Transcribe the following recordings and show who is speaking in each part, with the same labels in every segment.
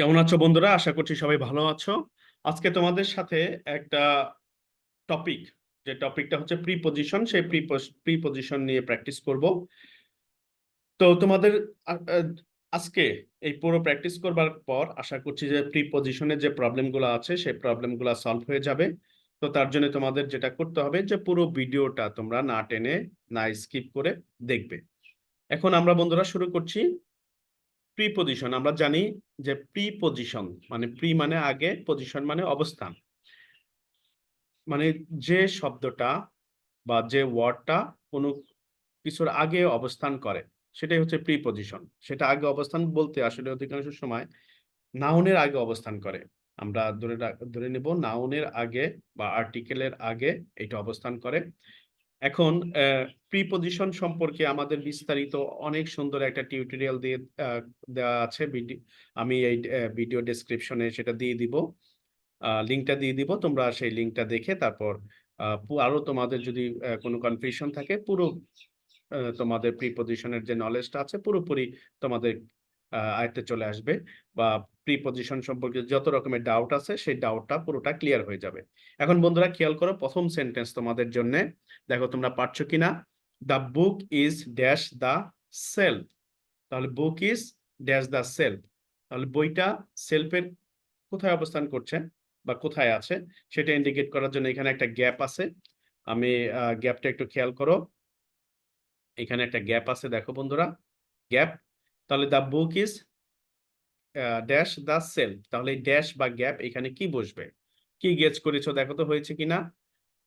Speaker 1: কেমন আছো বন্ধুরা? আশা করছি সবাই ভালো আছো। আজকে তোমাদের সাথে একটা টপিক, যে টপিকটা হচ্ছে প্রিপজিশন, সেই প্রিপজিশন নিয়ে প্র্যাকটিস করব। তো তোমাদের আজকে এই পুরো প্র্যাকটিস করবার পর আশা করছি যে প্রিপজিশনের যে প্রবলেমগুলো আছে সেই প্রবলেমগুলো সলভ হয়ে যাবে। তো তার জন্য তোমাদের যেটা করতে হবে যে পুরো ভিডিওটা তোমরা না টেনে, না স্কিপ করে দেখবে। এখন আমরা বন্ধুরা শুরু করছি। প্রিপজিশন আমরা জানি যে প্রিপজিশন মানে প্রি মানে আগে, পজিশন মানে অবস্থান। মানে যে শব্দটা বা যে ওয়ার্ডটা কোনো কিছুর আগে অবস্থান করে সেটাই হচ্ছে প্রিপজিশন। সেটা আগে অবস্থান বলতে আসলে অধিকাংশ সময় নাউনের আগে অবস্থান করে। আমরা ধরে নেব নাউনের আগে বা আর্টিকেলের আগে এটা অবস্থান করে। এখন প্রিপজিশন সম্পর্কে আমাদের বিস্তারিত অনেক সুন্দর একটা টিউটোরিয়াল দিয়ে দেওয়া আছে। আমি এই ভিডিও ডেসক্রিপশনে সেটা দিয়ে দিব, লিঙ্কটা দিয়ে দিব। তোমরা সেই লিঙ্কটা দেখে তারপর আরো তোমাদের যদি কোনো কনফিউশন থাকে, পুরো তোমাদের প্রিপজিশনের যে নলেজটা আছে পুরোপুরি তোমাদের আয়ত্তে চলে আসবে, বা প্রিপজিশন সম্পর্কে যত রকমের ডাউট আছে সেই ডাউটটা পুরোটা ক্লিয়ার হয়ে যাবে। এখন বন্ধুরা খেয়াল করো, প্রথম সেন্টেন্স তোমাদের জন্য, দেখো তোমরা পারছো কিনা। The book is dash the shelf. তাহলে book is dash the shelf, তাহলে বইটা সেলফের কোথায় অবস্থান করছে বা কোথায় আছে সেটা ইন্ডিকেট করার জন্য এখানে একটা গ্যাপ আছে। আমি গ্যাপটা একটু খেয়াল করো, এখানে একটা গ্যাপ আছে, দেখো বন্ধুরা, গ্যাপ। তাহলে the book is dash the shelf, তাহলে ড্যাশ বা গ্যাপ এখানে কি বসবে? কি গেস করেছো দেখো তো হয়েছে কিনা।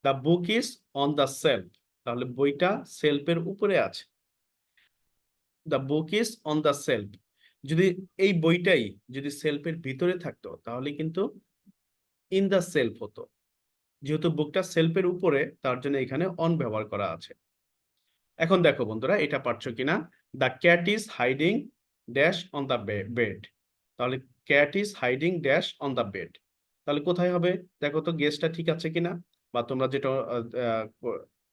Speaker 1: The book is on the shelf, তাহলে বইটা সেলফের উপরে আছে। The book is on the self, যদি এই বইটাই যদি সেলফের ভিতরে থাকতো তাহলে কিন্তু ইন দ্য সেলফ হতো। যেহেতু বুকটা সেলফের উপরে তার জন্য এখানে অন ব্যবহার করা আছে। এখন দেখো বন্ধুরা এটা পারছো কিনা। The cat is hiding dash on the bed, তাহলে cat is hiding dash on the bed, তাহলে কোথায় হবে? দেখো তো গেসটা ঠিক আছে কিনা, বা তোমরা যেটা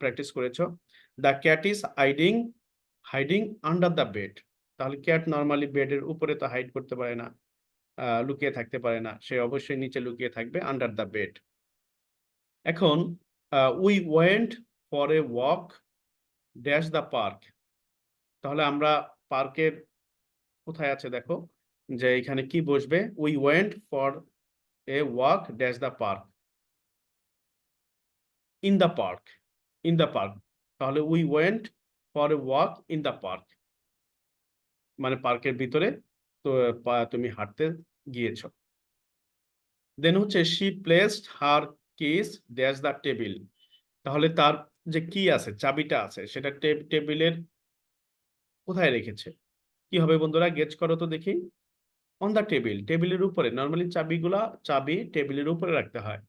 Speaker 1: প্র্যাকটিস করেছো। The cat is hiding hiding under the bed, তাহলে ক্যাট নর্মালি বেডের উপরে তো হাইড করতে পারে না, লুকিয়ে থাকতে পারে না, সে অবশ্যই নিচে লুকিয়ে থাকবে আন্ডার দ্য বেড। এখন we went for a walk dash the park, তাহলে আমরা পার্কের কোথায় আছে দেখো, যে এখানে কি বসবে? We went for a walk dash the park, in the park, in the park, তাহলে we went for a walk in the park, মানে পার্কের ভিতরে তো তুমি হাঁটতে গিয়েছো। দেন হচ্ছে she placed her keys dash the table, তাহলে তার যে কি আছে, চাবিটা আছে, সেটা টেবিলের কোথায় রেখেছে? কি হবে বন্ধুরা, গেস করো তো দেখি। অন দ্য টেবিল, টেবিলের উপরে। নর্মালি চাবি টেবিলের উপরে রাখতে হয়,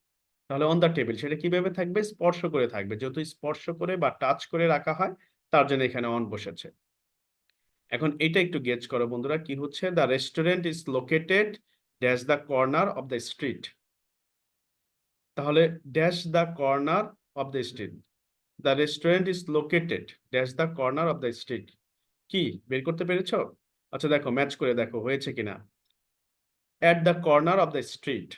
Speaker 1: তাহলে অন দ্য টেবিল সেটা কিভাবে থাকবে? স্পর্শ করে থাকবে, যেহেতু স্পর্শ করে বা টাচ করে রাখা হয় তার জন্য এখানে অন বসেছে। এখন এটা একটু গেস করো বন্ধুরা, কি হচ্ছে? The restaurant is located dash the corner of the street, তাহলে dash the corner of the street, the restaurant is located dash the corner of the street, কি বের করতে পেরেছো? আচ্ছা দেখো, ম্যাচ করে দেখো হয়েছে কিনা। At the corner of the street,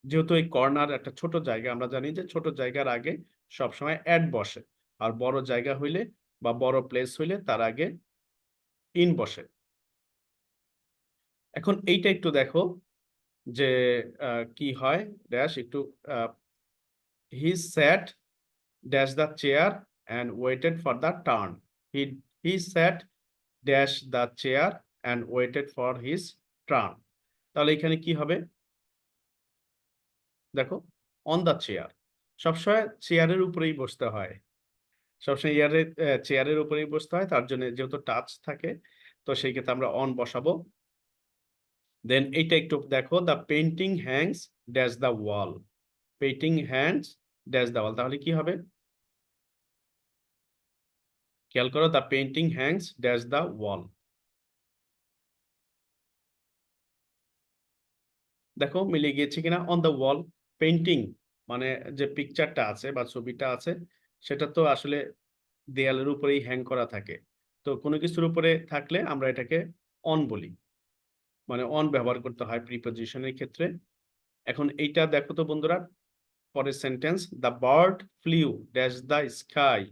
Speaker 1: যেহেতু এই কর্নার একটা ছোট জায়গা, আমরা জানি যে ছোট জায়গার আগে সবসময় অ্যাট বসে, আর বড় জায়গা হইলে বা বড় প্লেস হইলে তার আগে ইন বসে। এখন এইটা একটু দেখো যে কি হয়। ড্যাশ একটু he sat dash the chair and waited for the turn, he he sat dash the chair and waited for his turn, তাহলে এখানে কি হবে দেখো? অন দ্য চেয়ার, সবসময় চেয়ারের উপরেই বসতে হয়, সবসময় চেয়ারের উপরেই বসতে হয়, তার জন্য যেহেতু টাচ থাকে তো সেই ক্ষেত্রে আমরা অন বসাবো। দেন এইটা একটু দেখো, the painting hangs dash the wall, painting hangs dash the wall, তাহলে কি হবে? খেয়াল করো, the painting hangs dash the wall, দেখো মিলে গিয়েছে কিনা। অন দ্য ওয়াল, পেন্টিং মানে যে পিকচারটা আছে বা ছবিটা আছে সেটা তো আসলে দেয়ালের উপরেই হ্যাং করা থাকে, তো কোনো কিছুর উপরে থাকলে আমরা এটাকে অন বলি। মানে অন ব্যবহার করতে হয় প্রিপজিশনের ক্ষেত্রে। এখন এইটা দেখো তো বন্ধুরা, পরের sentence, the bird flew dash the sky.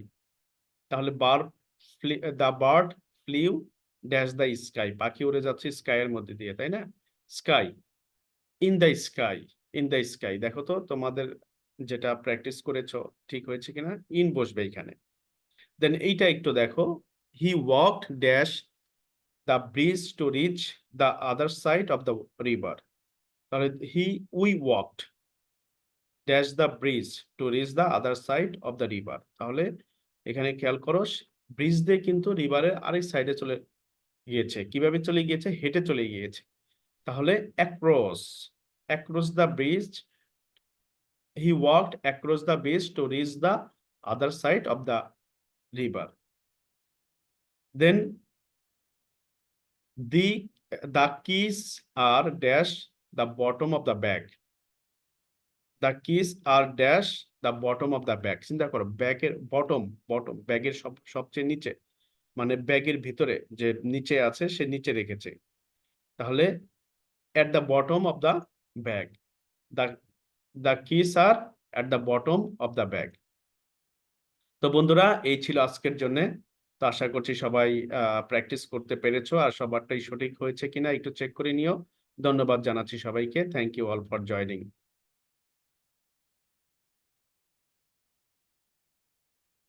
Speaker 1: তাহলে the bird flew dash the sky, পাখি উড়ে যাচ্ছে স্কাই এর মধ্যে দিয়ে, তাই না? Sky, in the sky, in the sky. দেখো তো তোমাদের যেটা প্র্যাকটিস করেছো ঠিক হয়েছে কিনা, ইন বসবে এখানে। দেন এইটা একটু দেখো, he walked dash the bridge to reach the other side of the river. তাহলে we walked dash the bridge to reach the other side of the river. তাহলে এখানে খেয়াল করো, ব্রিজ দিয়ে কিন্তু রিভারের আরেক সাইডে চলে গিয়েছে। কিভাবে চলে গিয়েছে? হেঁটে চলে গিয়েছে। তাহলে across, across the bridge, he walked across the bridge to reach the other side of the river. Then the the keys are dash the bottom of the bag. The keys are dash the bottom of the bag. চিন্তা করো, ব্যাগের bottom, bottom ব্যাগের সবচেয়ে নিচে, মানে ব্যাগের ভিতরে যে নিচে আছে সে নিচে রেখেছে। তাহলে at the bottom of the bag, the the keys are at the bottom of the bag. তো বন্ধুরা, এই ছিল আজকের জন্য। তো আশা করছি সবাই প্র্যাকটিস করতে পেরেছো, আর সবারটাই সঠিক হয়েছে কিনা একটু চেক করে নিও। ধন্যবাদ জানাচ্ছি সবাইকে। Thank you all for joining.